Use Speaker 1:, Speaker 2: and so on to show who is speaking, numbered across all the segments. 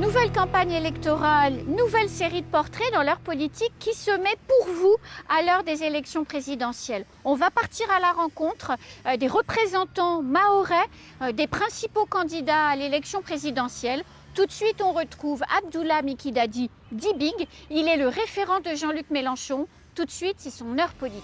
Speaker 1: Nouvelle campagne électorale, nouvelle série de portraits dans l'heure politique qui se met pour vous à l'heure des élections présidentielles. On va partir à la rencontre des représentants mahorais, des principaux candidats à l'élection présidentielle. Tout de suite, on retrouve Abdoulaye Mikidadi, dit Big. Il est le référent de Jean-Luc Mélenchon. Tout de suite, c'est son heure politique.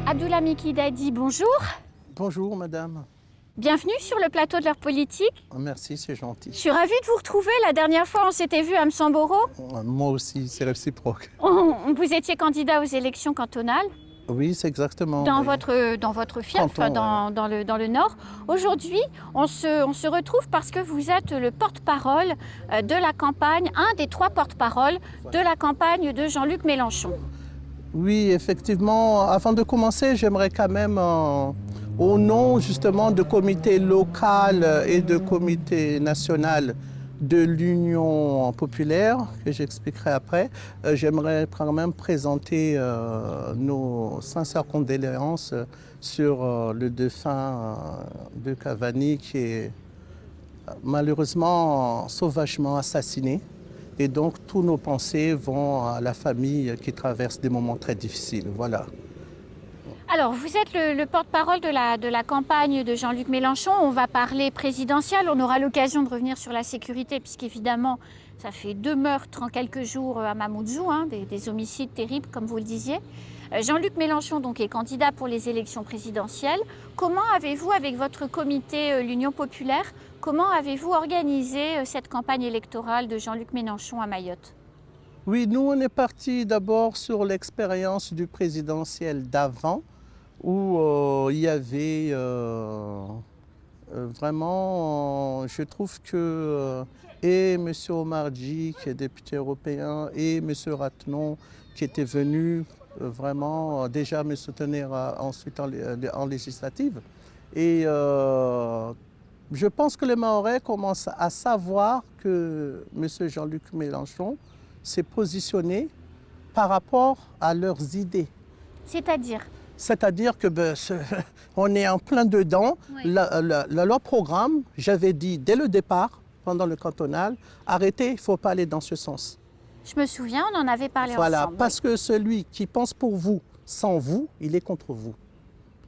Speaker 1: Abdoulaye Mikidadi, bonjour.
Speaker 2: Bonjour madame.
Speaker 1: Bienvenue sur le plateau de l'heure politique.
Speaker 2: Merci, c'est gentil.
Speaker 1: Je suis ravie de vous retrouver. La dernière fois, on s'était vu à Msamboro.
Speaker 2: Moi aussi, c'est réciproque.
Speaker 1: Vous étiez candidat aux élections cantonales.
Speaker 2: Oui, c'est exactement.
Speaker 1: Dans
Speaker 2: oui.
Speaker 1: votre fief,
Speaker 2: Canton,
Speaker 1: dans le Nord. Aujourd'hui, on se retrouve parce que vous êtes le porte-parole de la campagne, un des 3 porte-paroles de la campagne de Jean-Luc Mélenchon.
Speaker 2: Oui, effectivement. Avant de commencer, j'aimerais quand même, au nom justement de comité local et de comité national de l'Union populaire, que j'expliquerai après, j'aimerais quand même présenter nos sincères condoléances sur le défunt de Cavani qui est malheureusement sauvagement assassiné. Et donc, tous nos pensées vont à la famille qui traverse des moments très difficiles. Voilà.
Speaker 1: Alors, vous êtes le porte-parole de la campagne de Jean-Luc Mélenchon. On va parler présidentielle. On aura l'occasion de revenir sur la sécurité, puisqu'évidemment, ça fait 2 meurtres en quelques jours à Mamoudzou, des homicides terribles, comme vous le disiez. Jean-Luc Mélenchon donc, est candidat pour les élections présidentielles. Comment avez-vous, avec votre comité l'Union populaire, comment avez-vous organisé cette campagne électorale de Jean-Luc Mélenchon à Mayotte ?
Speaker 2: Oui, nous, on est parti d'abord sur l'expérience du présidentiel d'avant, où il y avait vraiment, je trouve que et M. Omarjee, qui est député européen, et M. Ratnon, qui était venu vraiment déjà me soutenir ensuite en législative. Et je pense que les Mahorais commencent à savoir que M. Jean-Luc Mélenchon s'est positionné par rapport à leurs idées.
Speaker 1: C'est-à-dire ?
Speaker 2: C'est-à-dire que on est en plein dedans.
Speaker 1: Oui.
Speaker 2: Leur programme, j'avais dit dès le départ, pendant le cantonal, arrêtez, il ne faut pas aller dans ce sens.
Speaker 1: Je me souviens, on en avait parlé
Speaker 2: Voilà,
Speaker 1: ensemble.
Speaker 2: parce que celui qui pense pour vous, sans vous, il est contre vous.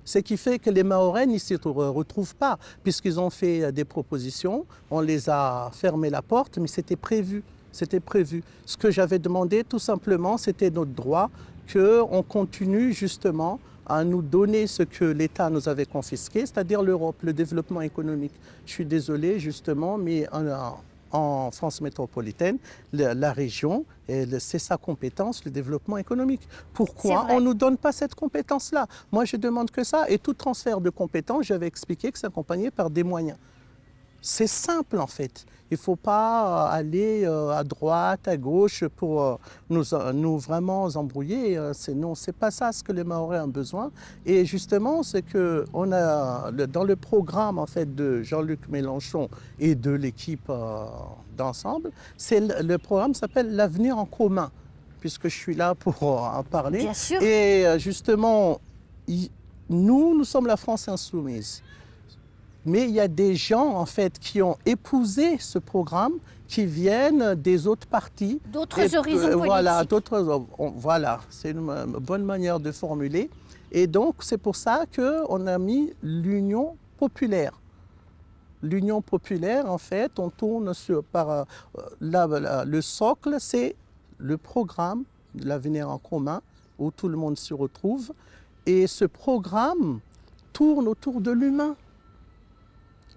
Speaker 2: Ce qui fait que les Mahorais n'y s'y retrouvent pas, puisqu'ils ont fait des propositions, on les a fermé la porte, mais c'était prévu. C'était prévu. Ce que j'avais demandé, tout simplement, c'était notre droit qu'on continue justement à nous donner ce que l'État nous avait confisqué, c'est-à-dire l'Europe, le développement économique. Je suis désolé, justement, mais en France métropolitaine, la région, c'est sa compétence, le développement économique. Pourquoi on ne nous donne pas cette compétence-là? Moi, je demande que ça. Et tout transfert de compétences, j'avais expliqué que c'est accompagné par des moyens. C'est simple, en fait. Il ne faut pas aller à droite, à gauche pour nous vraiment embrouiller. Non, ce n'est pas ça ce que les Mahorais ont besoin. Et justement, c'est qu'on a, dans le programme en fait, de Jean-Luc Mélenchon et de l'équipe d'ensemble, le programme s'appelle l'Avenir en commun, puisque je suis là pour en parler.
Speaker 1: Bien sûr.
Speaker 2: Et justement, nous sommes la France insoumise. Mais il y a des gens, en fait, qui ont épousé ce programme, qui viennent des autres partis.
Speaker 1: D'autres horizons politiques.
Speaker 2: Voilà, c'est une bonne manière de formuler. Et donc, c'est pour ça qu'on a mis l'Union populaire. L'Union populaire, en fait, on tourne par le socle, c'est le programme de l'Avenir en commun, où tout le monde se retrouve. Et ce programme tourne autour de l'humain.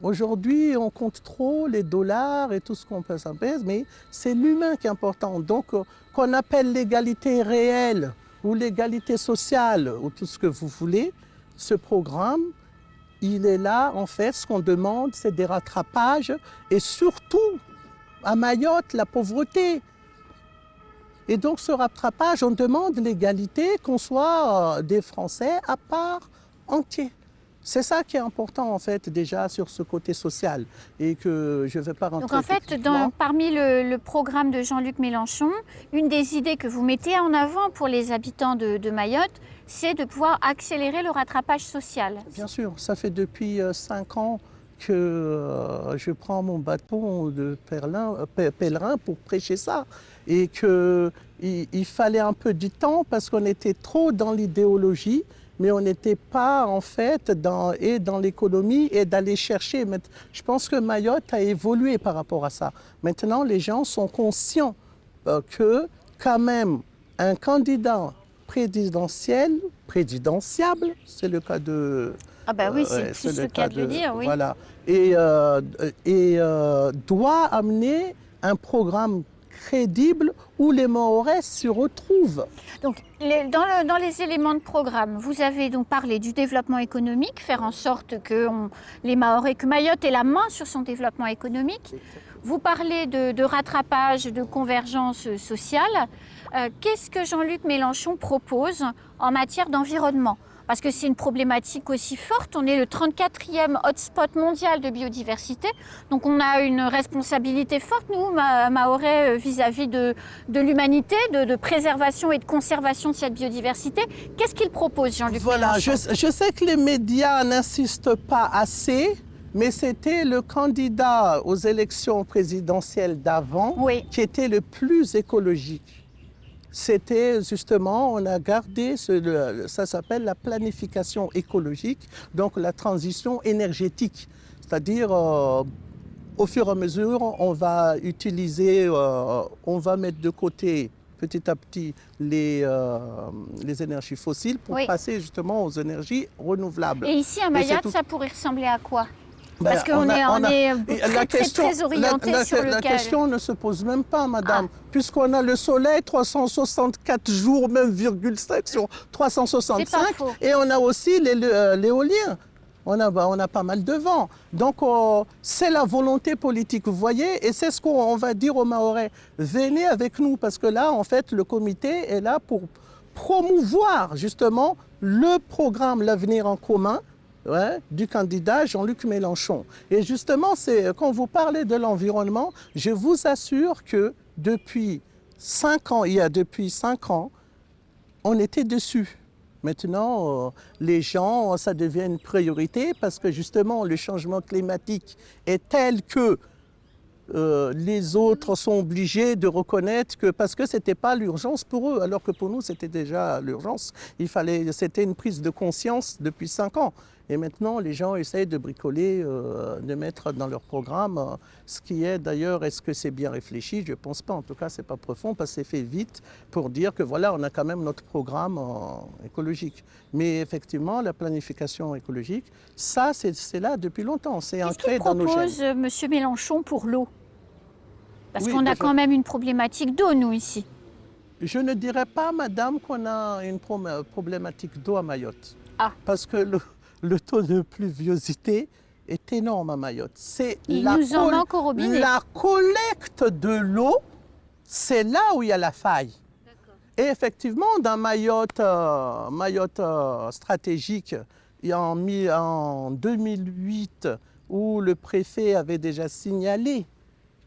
Speaker 2: Aujourd'hui, on compte trop les dollars et tout ce qu'on peut s'appeler, mais c'est l'humain qui est important. Donc, qu'on appelle l'égalité réelle ou l'égalité sociale ou tout ce que vous voulez, ce programme, il est là, en fait, ce qu'on demande, c'est des rattrapages et surtout, à Mayotte, la pauvreté. Et donc, ce rattrapage, on demande l'égalité, qu'on soit des Français à part entière. C'est ça qui est important, en fait, déjà, sur ce côté social et que je ne vais pas rentrer.
Speaker 1: Donc, en fait, parmi le programme de Jean-Luc Mélenchon, une des idées que vous mettez en avant pour les habitants de Mayotte, c'est de pouvoir accélérer le rattrapage social.
Speaker 2: Bien sûr, ça fait depuis 5 ans que je prends mon bâton de pèlerin pour prêcher ça. Et qu'il fallait un peu du temps parce qu'on était trop dans l'idéologie, mais on n'était pas en fait dans l'économie et d'aller chercher. Je pense que Mayotte a évolué par rapport à ça. Maintenant, les gens sont conscients que quand même un candidat présidentiable, c'est le cas de...
Speaker 1: Ah bah oui, c'est plus le cas de le dire, oui.
Speaker 2: Voilà. Doit amener un programme crédible où les Mahorais se retrouvent.
Speaker 1: Donc, dans les éléments de programme, vous avez donc parlé du développement économique, faire en sorte que Mayotte ait la main sur son développement économique. Vous parlez de rattrapage, de convergence sociale. Qu'est-ce que Jean-Luc Mélenchon propose en matière d'environnement ? Parce que c'est une problématique aussi forte. On est le 34e hotspot mondial de biodiversité. Donc on a une responsabilité forte, nous, Mahorais, vis-à-vis de l'humanité, de préservation et de conservation de cette biodiversité. Qu'est-ce qu'il propose, Jean-Luc Mélenchon ?
Speaker 2: Je sais que les médias n'insistent pas assez, mais c'était le candidat aux élections présidentielles d'avant qui était le plus écologique. C'était justement, on a gardé, ça s'appelle la planification écologique, donc la transition énergétique. C'est-à-dire, au fur et à mesure, on va mettre de côté petit à petit les énergies fossiles pour passer justement aux énergies renouvelables.
Speaker 1: Et ici, à Mayotte, ça pourrait ressembler à quoi ? Parce qu'on est très orienté sur le cas.
Speaker 2: La question ne se pose même pas, madame, puisqu'on a le soleil 364 jours, même 5 sur 365, et on a aussi l'éolien. On a pas mal de vent. Donc, c'est la volonté politique, vous voyez, et c'est ce qu'on va dire aux Mahorais. Venez avec nous, parce que là, en fait, le comité est là pour promouvoir, justement, le programme L'Avenir en commun, du candidat Jean-Luc Mélenchon. Et justement, quand vous parlez de l'environnement, je vous assure que depuis 5 ans, on était dessus. Maintenant, les gens, ça devient une priorité parce que justement, le changement climatique est tel que les autres sont obligés de reconnaître parce que ce n'était pas l'urgence pour eux, alors que pour nous, c'était déjà l'urgence. C'était une prise de conscience depuis 5 ans. Et maintenant, les gens essayent de bricoler, de mettre dans leur programme, ce qui est d'ailleurs, est-ce que c'est bien réfléchi? Je ne pense pas, en tout cas, ce n'est pas profond, parce que c'est fait vite pour dire que voilà, on a quand même notre programme écologique. Mais effectivement, la planification écologique, ça, c'est là depuis longtemps, c'est ancré dans nos gènes.
Speaker 1: Qu'est-ce qu'il propose M. Mélenchon pour l'eau? Parce qu'on a quand même une problématique d'eau, nous, ici.
Speaker 2: Je ne dirais pas, madame, qu'on a une problématique d'eau à Mayotte. Parce que le taux de pluviosité est énorme à Mayotte.
Speaker 1: Il nous en manque au robinet.
Speaker 2: La collecte de l'eau, c'est là où il y a la faille. Et effectivement, dans Mayotte stratégique, en 2008, où le préfet avait déjà signalé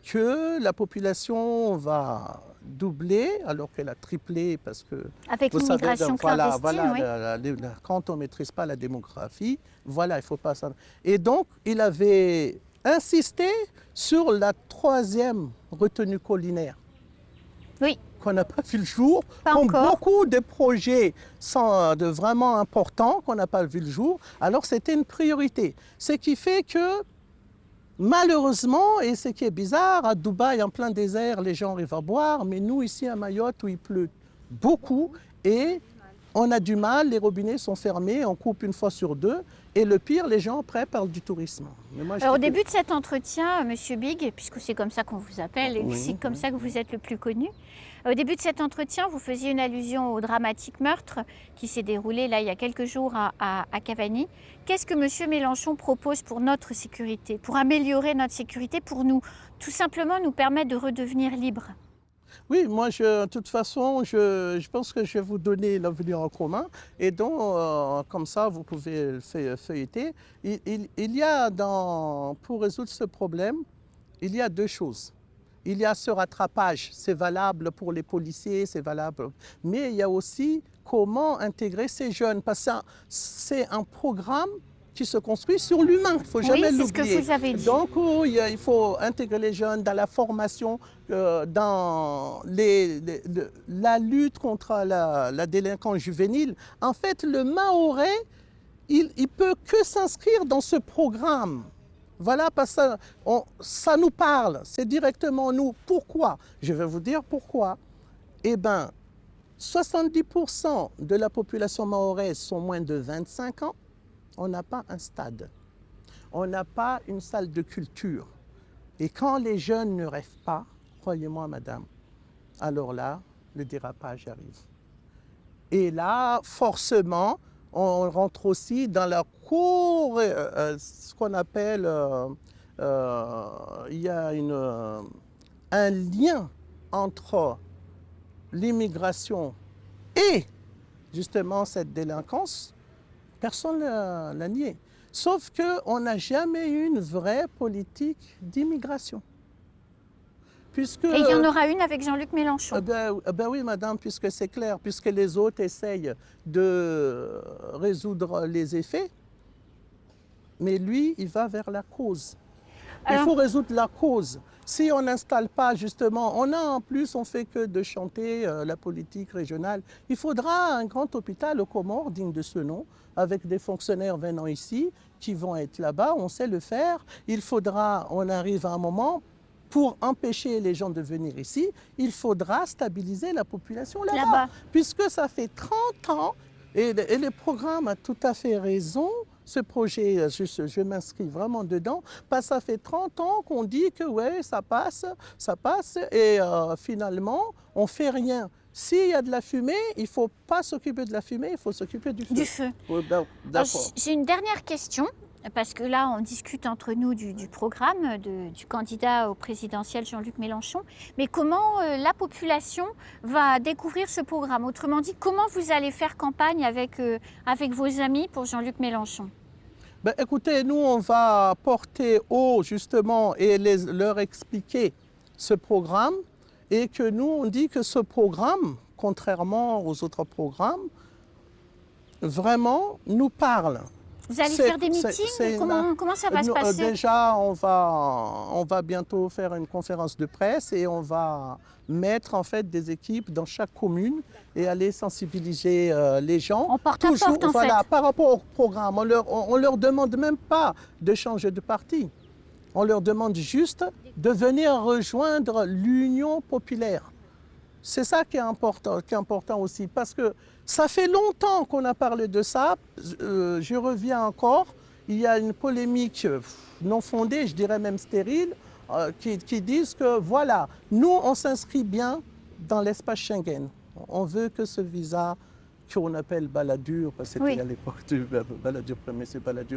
Speaker 2: que la population va doubler, alors qu'elle a triplé parce que...
Speaker 1: Avec l'immigration clandestine,
Speaker 2: quand on ne maîtrise pas la démographie, il ne faut pas ça. Et donc, il avait insisté sur la 3e retenue collinaire.
Speaker 1: Oui.
Speaker 2: Qu'on n'a pas vu le jour, beaucoup de projets vraiment importants qu'on n'a pas vu le jour. Alors, c'était une priorité. Ce qui fait que, malheureusement, et ce qui est bizarre, à Dubaï, en plein désert, les gens arrivent à boire, mais nous, ici à Mayotte, où il pleut beaucoup, et on a du mal, les robinets sont fermés, on coupe une fois sur 2, et le pire, les gens après parlent du tourisme. Mais moi,
Speaker 1: alors, au début de cet entretien, Monsieur Big, puisque c'est comme ça qu'on vous appelle, et c'est comme ça que vous êtes le plus connu, au début de cet entretien, vous faisiez une allusion au dramatique meurtre qui s'est déroulé là, il y a quelques jours à Cavani. Qu'est-ce que M. Mélenchon propose pour notre sécurité, pour améliorer notre sécurité, pour nous, tout simplement nous permettre de redevenir libres?
Speaker 2: Oui, moi, de toute façon, je pense que je vais vous donner l'avenir en commun. Et donc, comme ça, vous pouvez le feuilleter. Il y a, pour résoudre ce problème, il y a 2 choses. Il y a ce rattrapage, c'est valable pour les policiers, c'est valable. Mais il y a aussi comment intégrer ces jeunes. Parce que c'est un programme qui se construit sur l'humain. Il ne faut jamais
Speaker 1: Oui, c'est ce que
Speaker 2: l'oublier.
Speaker 1: vous avez dit.
Speaker 2: Donc, il faut intégrer les jeunes dans la formation, dans la lutte contre la délinquance juvénile. En fait, le Mahorais, il ne peut que s'inscrire dans ce programme. Voilà, parce que ça nous parle, c'est directement nous. Pourquoi? Je vais vous dire pourquoi. Eh bien, 70% de la population mahoraise sont moins de 25 ans. On n'a pas un stade. On n'a pas une salle de culture. Et quand les jeunes ne rêvent pas, croyez-moi, madame, alors là, le dérapage arrive. Et là, forcément, on rentre aussi dans la cour, ce qu'on appelle, il y a un lien entre l'immigration et justement cette délinquance. Personne ne l'a nié. Sauf qu'on n'a jamais eu une vraie politique d'immigration. Puisque,
Speaker 1: Et il y en aura une avec Jean-Luc Mélenchon.
Speaker 2: Ben oui, madame, puisque c'est clair, puisque les autres essayent de résoudre les effets, mais lui, il va vers la cause. Il faut résoudre la cause. Si on n'installe pas justement, on fait que de chanter la politique régionale. Il faudra un grand hôpital aux Comores, digne de ce nom, avec des fonctionnaires venant ici, qui vont être là-bas, on sait le faire. On arrive à un moment, pour empêcher les gens de venir ici, il faudra stabiliser la population là-bas. Puisque ça fait 30 ans, et le programme a tout à fait raison, ce projet, je m'inscris vraiment dedans, parce que ça fait 30 ans qu'on dit que ouais, ça passe, et finalement, on ne fait rien. S'il y a de la fumée, il ne faut pas s'occuper de la fumée, il faut s'occuper du feu.
Speaker 1: Du feu.
Speaker 2: D'accord.
Speaker 1: J'ai une dernière question, parce que là, on discute entre nous du programme du candidat au présidentiel Jean-Luc Mélenchon. Mais comment la population va découvrir ce programme? Autrement dit, comment vous allez faire campagne avec vos amis pour Jean-Luc Mélenchon?
Speaker 2: Ben, écoutez, nous, on va porter haut, justement, et leur expliquer ce programme. Et que nous, on dit que ce programme, contrairement aux autres programmes, vraiment nous parle.
Speaker 1: Vous allez faire des meetings? Comment ça va se passer?
Speaker 2: Déjà, on va bientôt faire une conférence de presse et on va mettre en fait des équipes dans chaque commune et aller sensibiliser les gens.
Speaker 1: En porte à porte, en fait.
Speaker 2: Par rapport au programme, on leur demande même pas de changer de parti. On leur demande juste de venir rejoindre l'Union populaire. C'est ça qui est important aussi, parce que ça fait longtemps qu'on a parlé de ça. Je reviens encore, il y a une polémique non fondée, je dirais même stérile, qui disent que voilà, nous on s'inscrit bien dans l'espace Schengen. On veut que ce visa qu'on appelle Balladur, parce que c'était à l'époque de Balladur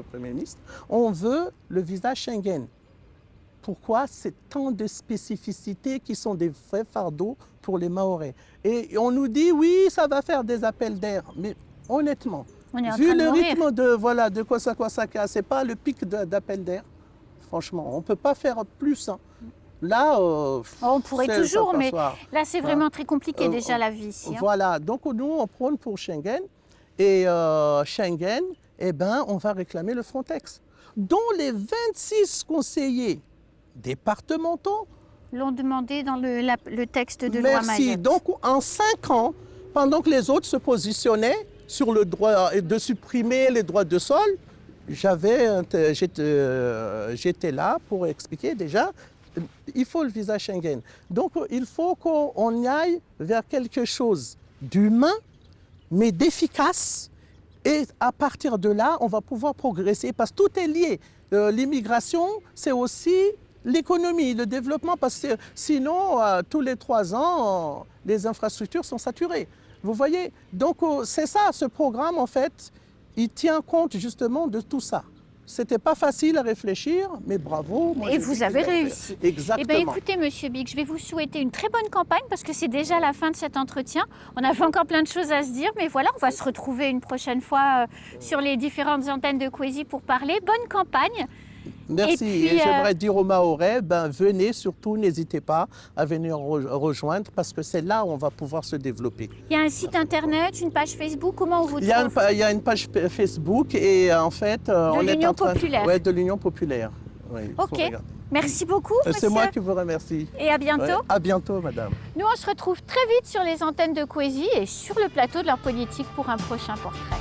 Speaker 2: Premier ministre, on veut le visa Schengen. Pourquoi c'est tant de spécificités qui sont des vrais fardeaux pour les Mahorais? Et on nous dit, oui, ça va faire des appels d'air. Mais honnêtement, vu le rythme de Kosaka, ce n'est pas le pic d'appels d'air. Franchement, on ne peut pas faire plus. Hein. Là,
Speaker 1: on pourrait toujours, mais là, c'est vraiment très compliqué déjà la vie ici. Hein.
Speaker 2: Voilà, donc nous, on prône pour Schengen. Et Schengen, eh ben, on va réclamer le Frontex, dont les 26 conseillers départementaux
Speaker 1: l'ont demandé dans le texte de loi Mayotte.
Speaker 2: Merci. Donc, en 5 ans, pendant que les autres se positionnaient sur le droit de supprimer les droits de sol, j'étais là pour expliquer déjà, il faut le visa Schengen. Donc, il faut qu'on aille vers quelque chose d'humain, mais d'efficace. Et à partir de là, on va pouvoir progresser parce que tout est lié. L'immigration, c'est aussi l'économie, le développement, parce que sinon, tous les 3 ans, les infrastructures sont saturées. Vous voyez? Donc, c'est ça, ce programme, en fait, il tient compte justement de tout ça. C'était pas facile à réfléchir, mais bravo.
Speaker 1: Et vous avez réussi.
Speaker 2: Exactement.
Speaker 1: Eh bien, écoutez, Monsieur Big, je vais vous souhaiter une très bonne campagne parce que c'est déjà la fin de cet entretien. On avait encore plein de choses à se dire, mais voilà, on va se retrouver une prochaine fois sur les différentes antennes de Kwesi pour parler. Bonne campagne
Speaker 2: Merci.
Speaker 1: puis,
Speaker 2: Et j'aimerais dire aux Mahorais, venez surtout, n'hésitez pas à venir rejoindre parce que c'est là où on va pouvoir se développer.
Speaker 1: Il y a un site internet, une page Facebook, comment on vous
Speaker 2: Il y a
Speaker 1: trouve?
Speaker 2: il y a une page Facebook et en fait, on est
Speaker 1: l'Union
Speaker 2: en train
Speaker 1: populaire.
Speaker 2: Ouais, de l'Union populaire. Oui, il faut
Speaker 1: Ok,
Speaker 2: regarder.
Speaker 1: merci beaucoup,
Speaker 2: C'est
Speaker 1: monsieur.
Speaker 2: moi qui vous remercie.
Speaker 1: Et à bientôt.
Speaker 2: Ouais, à bientôt, madame.
Speaker 1: Nous, on se retrouve très vite sur les antennes de Kwesi et sur le plateau de leur politique pour un prochain portrait.